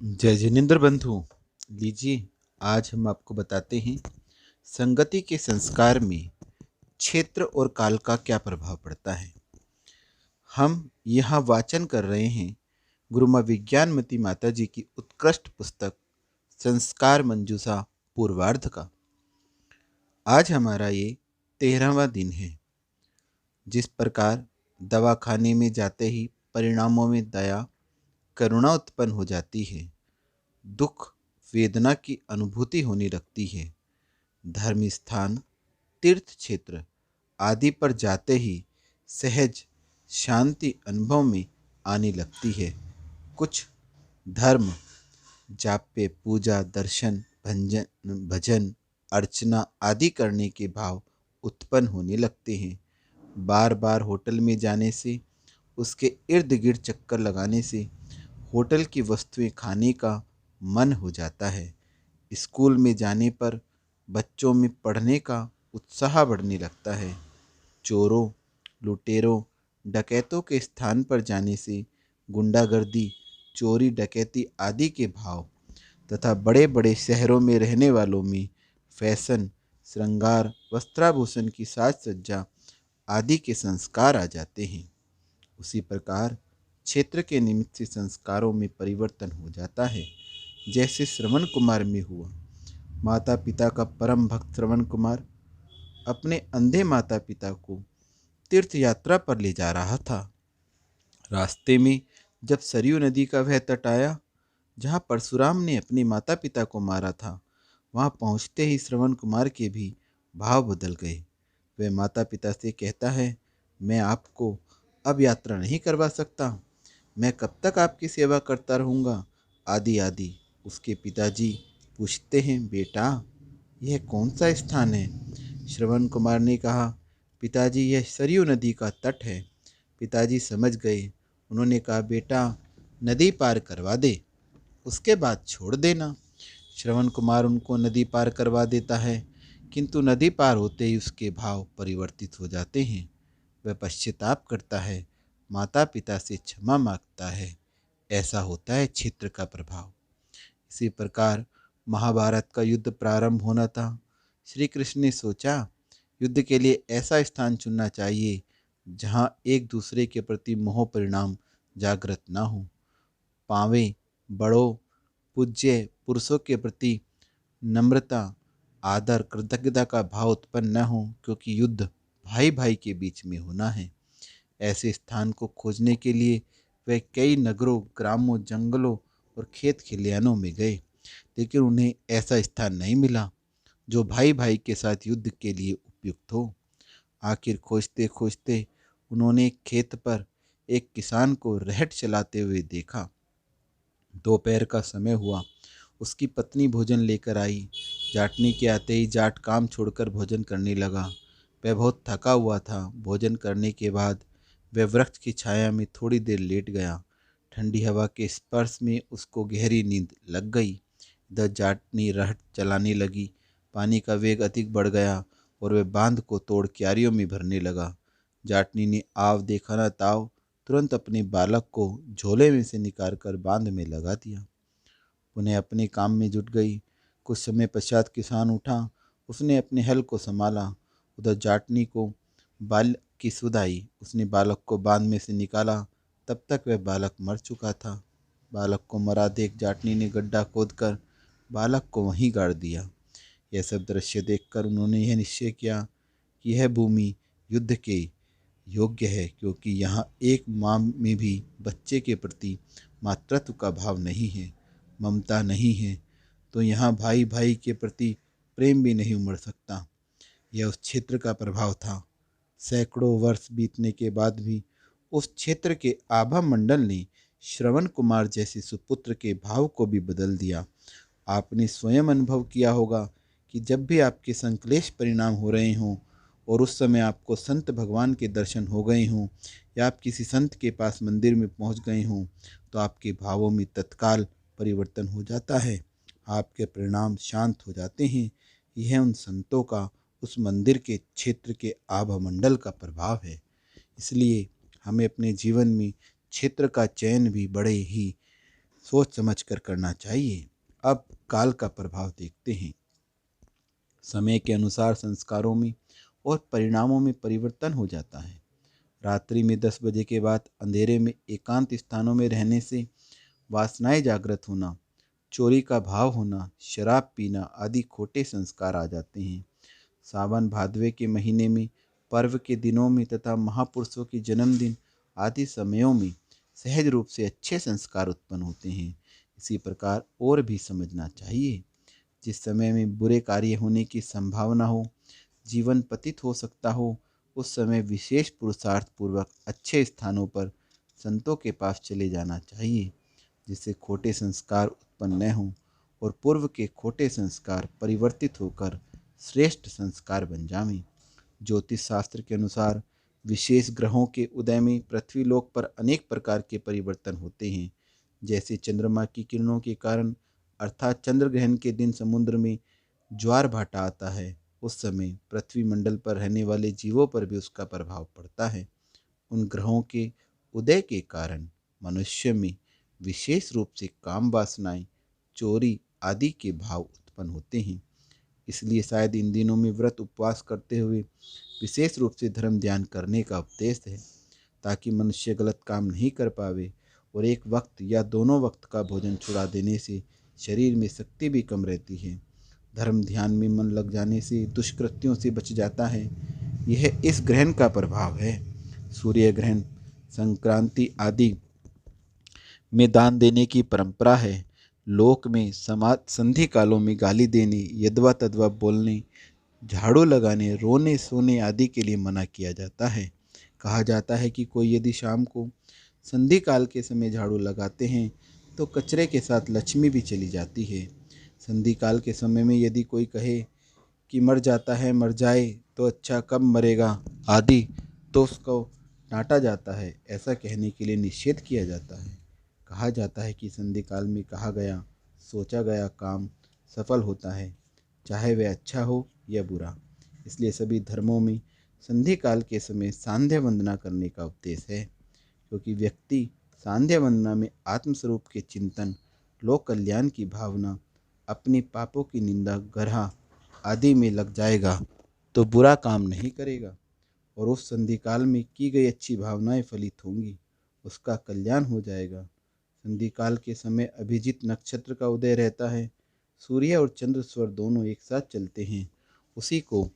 जय जिनेन्द्र बंधु। लीजिए, आज हम आपको बताते हैं संगति के संस्कार में क्षेत्र और काल का क्या प्रभाव पड़ता है। हम यहाँ वाचन कर रहे हैं गुरुमा विज्ञानमती माता जी की उत्कृष्ट पुस्तक संस्कार मंजूषा पूर्वार्ध का। आज हमारा ये 13वां दिन है। जिस प्रकार दवाखाने में जाते ही परिणामों में दया करुणा उत्पन्न हो जाती है, दुख वेदना की अनुभूति होने लगती है, धर्म स्थान तीर्थ क्षेत्र आदि पर जाते ही सहज शांति अनुभव में आने लगती है। कुछ धर्म जापे पूजा दर्शन भंजन भजन अर्चना आदि करने के भाव उत्पन्न होने लगते हैं। बार बार होटल में जाने से, उसके इर्द गिर्द चक्कर लगाने से होटल की वस्तुएं खाने का मन हो जाता है। स्कूल में जाने पर बच्चों में पढ़ने का उत्साह बढ़ने लगता है। चोरों लुटेरों डकैतों के स्थान पर जाने से गुंडागर्दी चोरी डकैती आदि के भाव तथा बड़े बड़े शहरों में रहने वालों में फैशन श्रृंगार वस्त्राभूषण की साज सज्जा आदि के संस्कार आ जाते हैं। उसी प्रकार क्षेत्र के निमित्त से संस्कारों में परिवर्तन हो जाता है, जैसे श्रवण कुमार में हुआ। माता पिता का परम भक्त श्रवण कुमार अपने अंधे माता पिता को तीर्थ यात्रा पर ले जा रहा था। रास्ते में जब सरयू नदी का वह तट आया जहाँ परशुराम ने अपने माता पिता को मारा था, वहाँ पहुँचते ही श्रवण कुमार के भी भाव बदल गए। वह माता पिता से कहता है, मैं आपको अब यात्रा नहीं करवा सकता, मैं कब तक आपकी सेवा करता रहूँगा, आदि आदि। उसके पिताजी पूछते हैं, बेटा यह कौन सा स्थान है। श्रवण कुमार ने कहा, पिताजी यह सरयू नदी का तट है। पिताजी समझ गए। उन्होंने कहा, बेटा नदी पार करवा दे, उसके बाद छोड़ देना। श्रवण कुमार उनको नदी पार करवा देता है, किंतु नदी पार होते ही उसके भाव परिवर्तित हो जाते हैं। वह पश्चाताप करता है, माता पिता से क्षमा मांगता है। ऐसा होता है क्षेत्र का प्रभाव। इसी प्रकार महाभारत का युद्ध प्रारंभ होना था। श्री कृष्ण ने सोचा, युद्ध के लिए ऐसा स्थान चुनना चाहिए जहाँ एक दूसरे के प्रति मोह परिणाम जागृत न हो। पांवे बड़ों पूज्य पुरुषों के प्रति नम्रता आदर कृतज्ञता का भाव उत्पन्न न हो, क्योंकि युद्ध भाई भाई के बीच में होना है। ऐसे स्थान को खोजने के लिए वे कई नगरों ग्रामों जंगलों और खेत खलिहानों में गए, लेकिन उन्हें ऐसा स्थान नहीं मिला जो भाई भाई के साथ युद्ध के लिए उपयुक्त हो। आखिर खोजते खोजते उन्होंने एक खेत पर एक किसान को रहट चलाते हुए देखा। दोपहर का समय हुआ। उसकी पत्नी भोजन लेकर आई। जाटनी के आते ही जाट काम छोड़कर भोजन करने लगा। वह बहुत थका हुआ था। भोजन करने के बाद वह वृक्ष की छाया में थोड़ी देर लेट गया। ठंडी हवा के स्पर्श में उसको गहरी नींद लग गई। इधर जाटनी रहट चलाने लगी। पानी का वेग अधिक बढ़ गया और वह बांध को तोड़ क्यारियों में भरने लगा। जाटनी ने आव देखा न ताव तुरंत अपने बालक को झोले में से निकालकर बांध में लगा दिया। उन्हें अपने काम में जुट गई। कुछ समय पश्चात किसान उठा। उसने अपने हल को संभाला। उधर जाटनी को बालक की सुध आई। उसने बालक को बांध में से निकाला। तब तक वह बालक मर चुका था। बालक को मरा देख जाटनी ने गड्ढा खोदकर बालक को वहीं गाड़ दिया। यह सब दृश्य देखकर उन्होंने यह निश्चय किया कि यह भूमि युद्ध के योग्य है, क्योंकि यहाँ एक माँ में भी बच्चे के प्रति मातृत्व का भाव नहीं है, ममता नहीं है, तो यहाँ भाई भाई के प्रति प्रेम भी नहीं उमड़ सकता। यह उस क्षेत्र का प्रभाव था। सैकड़ों वर्ष बीतने के बाद भी उस क्षेत्र के आभा मंडल ने श्रवण कुमार जैसे सुपुत्र के भाव को भी बदल दिया। आपने स्वयं अनुभव किया होगा कि जब भी आपके संक्लेश परिणाम हो रहे हों और उस समय आपको संत भगवान के दर्शन हो गए हों या आप किसी संत के पास मंदिर में पहुंच गए हों, तो आपके भावों में तत्काल परिवर्तन हो जाता है। आपके परिणाम शांत हो जाते हैं। यह उन संतों का उस मंदिर के क्षेत्र के आभामंडल का प्रभाव है। इसलिए हमें अपने जीवन में क्षेत्र का चयन भी बड़े ही सोच समझ कर करना चाहिए। अब काल का प्रभाव देखते हैं। समय के अनुसार संस्कारों में और परिणामों में परिवर्तन हो जाता है। रात्रि में 10 बजे के बाद अंधेरे में एकांत स्थानों में रहने से वासनाएं जागृत होना, चोरी का भाव होना, शराब पीना आदि खोटे संस्कार आ जाते हैं। सावन भादवे के महीने में, पर्व के दिनों में तथा महापुरुषों के जन्मदिन आदि समयों में सहज रूप से अच्छे संस्कार उत्पन्न होते हैं। इसी प्रकार और भी समझना चाहिए। जिस समय में बुरे कार्य होने की संभावना हो, जीवन पतित हो सकता हो, उस समय विशेष पुरुषार्थ पूर्वक अच्छे स्थानों पर संतों के पास चले जाना चाहिए, जिससे खोटे संस्कार उत्पन्न न हों और पूर्व के खोटे संस्कार परिवर्तित होकर श्रेष्ठ संस्कार बन जावें। ज्योतिष शास्त्र के अनुसार विशेष ग्रहों के उदय में पृथ्वीलोक पर अनेक प्रकार के परिवर्तन होते हैं। जैसे चंद्रमा की किरणों के कारण अर्थात चंद्र ग्रहण के दिन समुद्र में ज्वार भाटा आता है, उस समय पृथ्वी मंडल पर रहने वाले जीवों पर भी उसका प्रभाव पड़ता है। उन ग्रहों के उदय के कारण मनुष्य में विशेष रूप से काम वासनाएं, चोरी आदि के भाव उत्पन्न होते हैं। इसलिए शायद इन दिनों में व्रत उपवास करते हुए विशेष रूप से धर्म ध्यान करने का उपदेश है, ताकि मनुष्य गलत काम नहीं कर पावे और एक वक्त या दोनों वक्त का भोजन छुड़ा देने से शरीर में शक्ति भी कम रहती है। धर्म ध्यान में मन लग जाने से दुष्कृत्यों से बच जाता है। यह इस ग्रहण का प्रभाव है। सूर्य ग्रहण, संक्रांति आदि में दान देने की परंपरा है। लोक में समाज संधि कालों में गाली देने, यदवा तदवा बोलने, झाड़ू लगाने, रोने सोने आदि के लिए मना किया जाता है। कहा जाता है कि कोई यदि शाम को संधि काल के समय झाड़ू लगाते हैं तो कचरे के साथ लक्ष्मी भी चली जाती है। संधि काल के समय में यदि कोई कहे कि मर जाता है, मर जाए तो अच्छा, कब मरेगा आदि, तो उसको डांटा जाता है। ऐसा कहने के लिए निषेध किया जाता है। कहा जाता है कि संधि काल में कहा गया सोचा गया काम सफल होता है, चाहे वह अच्छा हो या बुरा। इसलिए सभी धर्मों में संधि काल के समय सांध्य वंदना करने का उपदेश है, क्योंकि व्यक्ति सांध्य वंदना में आत्मस्वरूप के चिंतन, लोक कल्याण की भावना, अपने पापों की निंदा, ग्रह आदि में लग जाएगा तो बुरा काम नहीं करेगा और उस संधि काल में की गई अच्छी भावनाएं फलित होंगी, उसका कल्याण हो जाएगा। संधि काल के समय अभिजीत नक्षत्र का उदय रहता है। सूर्य और चंद्र स्वर दोनों एक साथ चलते हैं। उसी को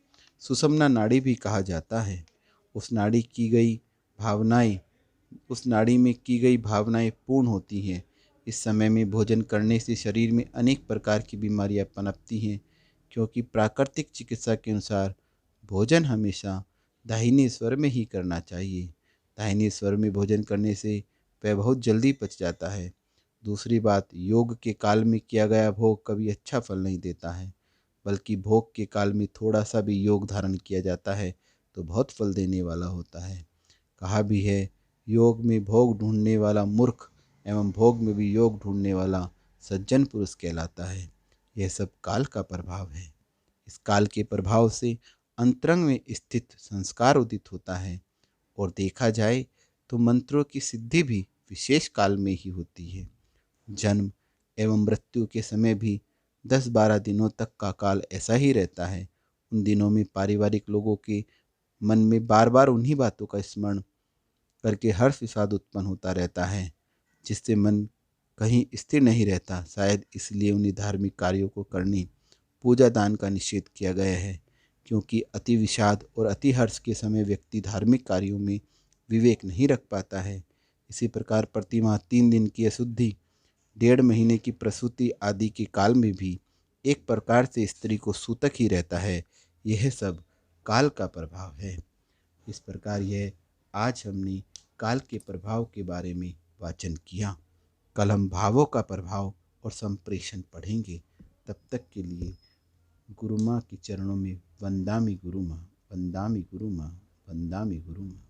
सुषुम्ना नाड़ी भी कहा जाता है। भावनाएं उस नाड़ी में की गई भावनाएं पूर्ण होती हैं। इस समय में भोजन करने से शरीर में अनेक प्रकार की बीमारियां पनपती हैं, क्योंकि प्राकृतिक चिकित्सा के अनुसार भोजन हमेशा दाहिने स्वर में ही करना चाहिए। दाहिने स्वर में भोजन करने से वह बहुत जल्दी पच जाता है। दूसरी बात, योग के काल में किया गया भोग कभी अच्छा फल नहीं देता है, बल्कि भोग के काल में थोड़ा सा भी योग धारण किया जाता है तो बहुत फल देने वाला होता है। कहा भी है, योग में भोग ढूंढने वाला मूर्ख एवं भोग में भी योग ढूंढने वाला सज्जन पुरुष कहलाता है। यह सब काल का प्रभाव है। इस काल के प्रभाव से अंतरंग में स्थित संस्कार उदित होता है और देखा जाए तो मंत्रों की सिद्धि भी विशेष काल में ही होती है। जन्म एवं मृत्यु के समय भी 10-12 दिनों तक का काल ऐसा ही रहता है। उन दिनों में पारिवारिक लोगों के मन में बार बार उन्हीं बातों का स्मरण करके हर्ष विषाद उत्पन्न होता रहता है, जिससे मन कहीं स्थिर नहीं रहता। शायद इसलिए उन्हीं धार्मिक कार्यों को करने, पूजा दान का निषेध किया गया है, क्योंकि अति विषाद और अति हर्ष के समय व्यक्ति धार्मिक कार्यों में विवेक नहीं रख पाता है। इसी प्रकार प्रतिमाह 3 दिन की अशुद्धि, 1.5 महीने की प्रसूति आदि के काल में भी एक प्रकार से स्त्री को सूतक ही रहता है। यह सब काल का प्रभाव है। इस प्रकार यह आज हमने काल के प्रभाव के बारे में वाचन किया। कल हम भावों का प्रभाव और संप्रेषण पढ़ेंगे। तब तक के लिए गुरु माँ के चरणों में वंदामि गुरु माँ, वंदामि गुरु माँ, वंदामि गुरु माँ।